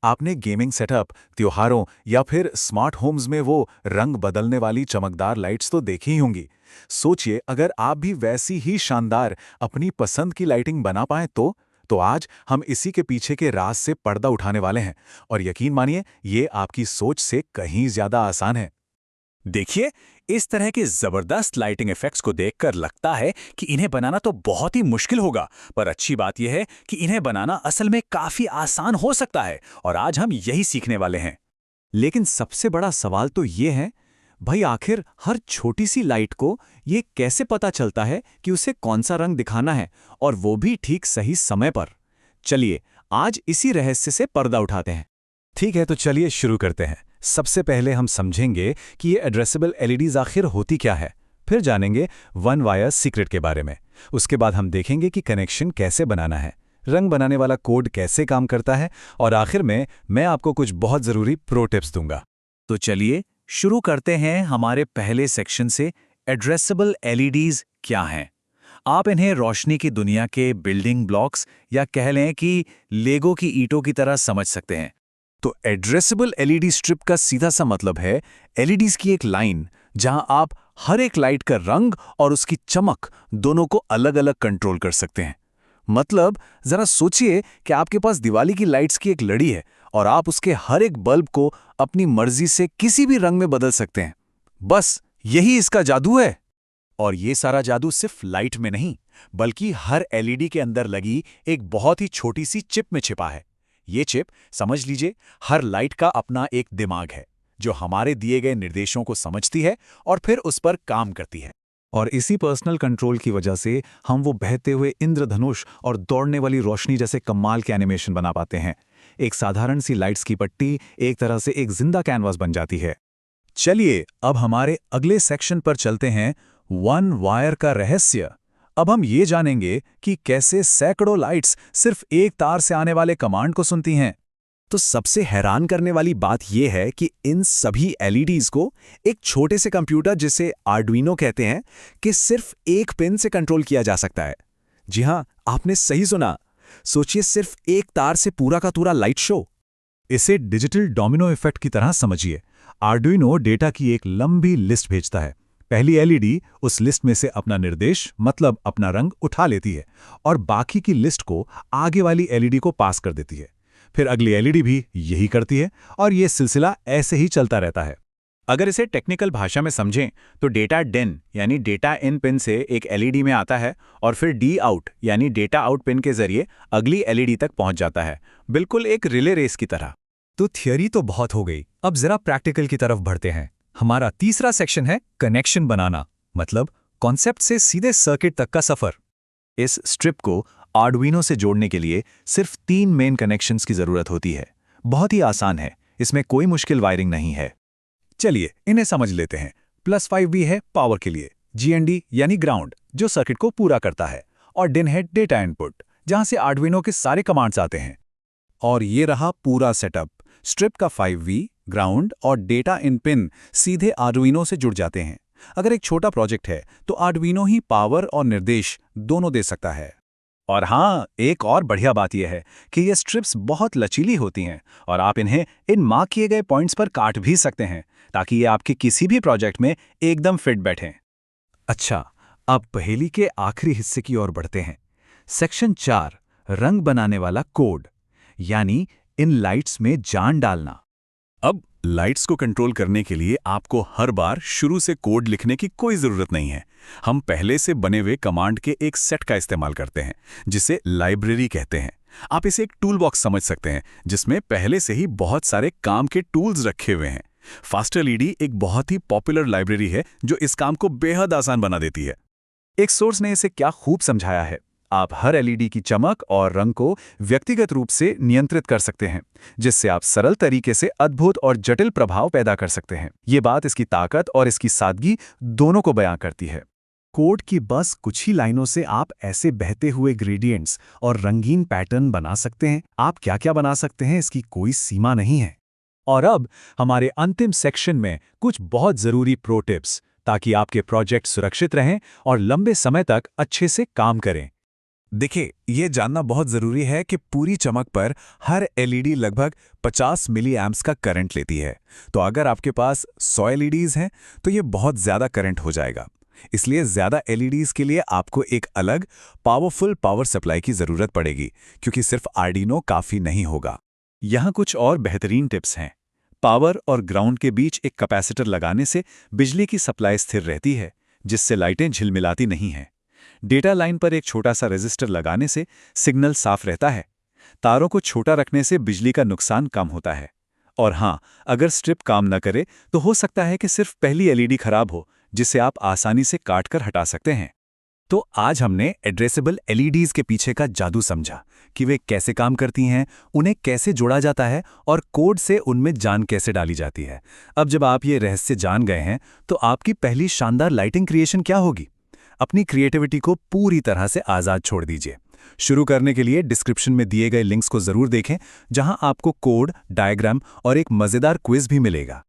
आपने gaming setup, त्योहारों या फिर स्मार्ट होम्स में वो रंग बदलने वाली चमकदार लाइट्स तो देखी ही होंगी। सोचिए अगर आप भी वैसी ही शानदार अपनी पसंद की लाइटिंग बना पाएं तो आज हम इसी के पीछे के राज से पर्दा उठाने वाले हैं और यकीन मानिए ये आपकी सोच से कहीं ज्यादा आसान है। देखिए, इस तरह के जबरदस्त लाइटिंग इफेक्ट्स को देखकर लगता है कि इन्हें बनाना तो बहुत ही मुश्किल होगा, पर अच्छी बात यह है कि इन्हें बनाना असल में काफी आसान हो सकता है और आज हम यही सीखने वाले हैं। लेकिन सबसे बड़ा सवाल तो ये है, भाई आखिर हर छोटी सी लाइट को ये कैसे पता चलता है कि उसे कौन सा रंग दिखाना है और वो भी ठीक सही समय पर। चलिए आज इसी रहस्य से पर्दा उठाते हैं। ठीक है, तो चलिए शुरू करते हैं। सबसे पहले हम समझेंगे कि ये एड्रेसेबल एलईडीज आखिर होती क्या है, फिर जानेंगे वन वायर सीक्रेट के बारे में। उसके बाद हम देखेंगे कि कनेक्शन कैसे बनाना है, रंग बनाने वाला कोड कैसे काम करता है और आखिर में मैं आपको कुछ बहुत ज़रूरी प्रो टिप्स दूंगा। तो चलिए शुरू करते हैं हमारे पहले सेक्शन से। एड्रेसेबल एलईडीज क्या हैं? आप इन्हें रोशनी की दुनिया के बिल्डिंग ब्लॉक्स या कह लें कि लेगो की ईंटों की तरह समझ सकते हैं। तो एड्रेसेबल एलईडी स्ट्रिप का सीधा सा मतलब है एलईडीज की एक लाइन जहां आप हर एक लाइट का रंग और उसकी चमक दोनों को अलग-अलग कंट्रोल कर सकते हैं। मतलब जरा सोचिए कि आपके पास दिवाली की लाइट्स की एक लड़ी है और आप उसके हर एक बल्ब को अपनी मर्जी से किसी भी रंग में बदल सकते हैं। बस यही इसका जादू है। और ये सारा जादू सिर्फ लाइट में नहीं, बल्कि हर एलईडी के अंदर लगी एक बहुत ही छोटी सी चिप में छिपा है। ये चिप, समझ लीजिए, हर लाइट का अपना एक दिमाग है जो हमारे दिए गए निर्देशों को समझती है और फिर उस पर काम करती है। और इसी पर्सनल कंट्रोल की वजह से हम वो बहते हुए इंद्रधनुष और दौड़ने वाली रोशनी जैसे कमाल के एनिमेशन बना पाते हैं। एक साधारण सी लाइट्स की पट्टी एक तरह से एक जिंदा कैनवास बन जाती है। चलिए अब हमारे अगले सेक्शन पर चलते हैं, वन वायर का रहस्य। अब हम ये जानेंगे कि कैसे सैकड़ों लाइट्स सिर्फ एक तार से आने वाले कमांड को सुनती हैं। तो सबसे हैरान करने वाली बात यह है कि इन सभी एलईडीज को एक छोटे से कंप्यूटर जिसे आर्डुइनो कहते हैं कि सिर्फ एक पिन से कंट्रोल किया जा सकता है। जी हां, आपने सही सुना। सोचिए, सिर्फ एक तार से पूरा का पूरा लाइट शो। इसे डिजिटल डोमिनो इफेक्ट की तरह समझिए। आर्डुइनो डेटा की एक लंबी लिस्ट भेजता है। पहली एलईडी उस लिस्ट में से अपना निर्देश, मतलब अपना रंग उठा लेती है और बाकी की लिस्ट को आगे वाली एलईडी को पास कर देती है। फिर अगली एलईडी भी यही करती है और यह सिलसिला ऐसे ही चलता रहता है। अगर इसे टेक्निकल भाषा में समझें तो डेटा डिन यानी डेटा इन पिन से एक एलईडी में आता है और फिर डी आउट यानी डेटा आउट पिन के जरिए अगली एलईडी तक पहुंच जाता है, बिल्कुल एक रिले रेस की तरह। तो थियरी तो बहुत हो गई, अब जरा प्रैक्टिकल की तरफ बढ़ते हैं। हमारा तीसरा सेक्शन है कनेक्शन बनाना, मतलब कॉन्सेप्ट से सीधे सर्किट तक का सफर। इस स्ट्रिप को आर्डुइनो से जोड़ने के लिए सिर्फ 3 मेन कनेक्शंस की जरूरत होती है। बहुत ही आसान है, इसमें कोई मुश्किल वायरिंग नहीं है। चलिए इन्हें समझ लेते हैं। +5V है पावर के लिए, GND यानी ग्राउंड जो सर्किट को पूरा करता है, और DIN है डेटा इनपुट जहां से आर्डुइनो के सारे कमांड्स आते हैं। और ये रहा पूरा सेटअप। स्ट्रिप का 5V, ग्राउंड और डेटा इन पिन सीधे आर्डुइनो से जुड़ जाते हैं। अगर एक छोटा प्रोजेक्ट है तो आर्डुइनो ही पावर और निर्देश दोनों दे सकता है। और हाँ, एक और बढ़िया बात यह है कि ये स्ट्रिप्स बहुत लचीली होती हैं और आप इन्हें इन मार्क किए गए पॉइंट्स पर काट भी सकते हैं ताकि ये आपके किसी भी प्रोजेक्ट में एकदम फिट बैठें। अच्छा, अब पहेली के आखिरी हिस्से की ओर बढ़ते हैं। सेक्शन 4, रंग बनाने वाला कोड, यानी इन लाइट्स में जान डालना। अब लाइट्स को कंट्रोल करने के लिए आपको हर बार शुरू से कोड लिखने की कोई जरूरत नहीं है। हम पहले से बने हुए कमांड के एक सेट का इस्तेमाल करते हैं जिसे लाइब्रेरी कहते हैं। आप इसे एक टूल बॉक्स समझ सकते हैं जिसमें पहले से ही बहुत सारे काम के टूल्स रखे हुए हैं। फास्टरलीडी एक बहुत ही पॉपुलर लाइब्रेरी है जो इस काम को बेहद आसान बना देती है। एक सोर्स ने इसे क्या खूब समझाया है। आप हर एलईडी की चमक और रंग को व्यक्तिगत रूप से नियंत्रित कर सकते हैं, जिससे आप सरल तरीके से अद्भुत और जटिल प्रभाव पैदा कर सकते हैं। ये बात इसकी ताकत और इसकी सादगी दोनों को बयां करती है। कोड की बस कुछ ही लाइनों से आप ऐसे बहते हुए ग्रेडियंट्स और रंगीन पैटर्न बना सकते हैं। आप क्या क्या बना सकते हैं, इसकी कोई सीमा नहीं है। और अब हमारे अंतिम सेक्शन में कुछ बहुत जरूरी प्रो टिप्स, ताकि आपके प्रोजेक्ट सुरक्षित रहें और लंबे समय तक अच्छे से काम करें। देखिए, ये जानना बहुत ज़रूरी है कि पूरी चमक पर हर एलईडी लगभग 50 मिली एम्प्स का करंट लेती है। तो अगर आपके पास 100 एलईडीज़ हैं, तो ये बहुत ज़्यादा करंट हो जाएगा। इसलिए ज़्यादा एलईडीज़ के लिए आपको एक अलग पावरफुल पावर सप्लाई की ज़रूरत पड़ेगी, क्योंकि सिर्फ आर्डिनो काफ़ी नहीं होगा। यहाँ कुछ और बेहतरीन टिप्स हैं। पावर और ग्राउंड के बीच एक कैपेसिटर लगाने से बिजली की सप्लाई स्थिर रहती है, जिससे लाइटें झिलमिलाती नहीं हैं। डेटा लाइन पर एक छोटा सा रेजिस्टर लगाने से सिग्नल साफ रहता है। तारों को छोटा रखने से बिजली का नुकसान कम होता है। और हाँ, अगर स्ट्रिप काम न करे तो हो सकता है कि सिर्फ पहली एलईडी खराब हो, जिसे आप आसानी से काट कर हटा सकते हैं। तो आज हमने एड्रेसेबल एलईडीज़ के पीछे का जादू समझा कि वे कैसे काम करती हैं, उन्हें कैसे जोड़ा जाता है और कोड से उनमें जान कैसे डाली जाती है। अब जब आप ये रहस्य जान गए हैं, तो आपकी पहली शानदार लाइटिंग क्रिएशन क्या होगी? अपनी क्रिएटिविटी को पूरी तरह से आज़ाद छोड़ दीजिए। शुरू करने के लिए डिस्क्रिप्शन में दिए गए लिंक्स को ज़रूर देखें, जहां आपको कोड, डायग्राम और एक मज़ेदार क्विज भी मिलेगा।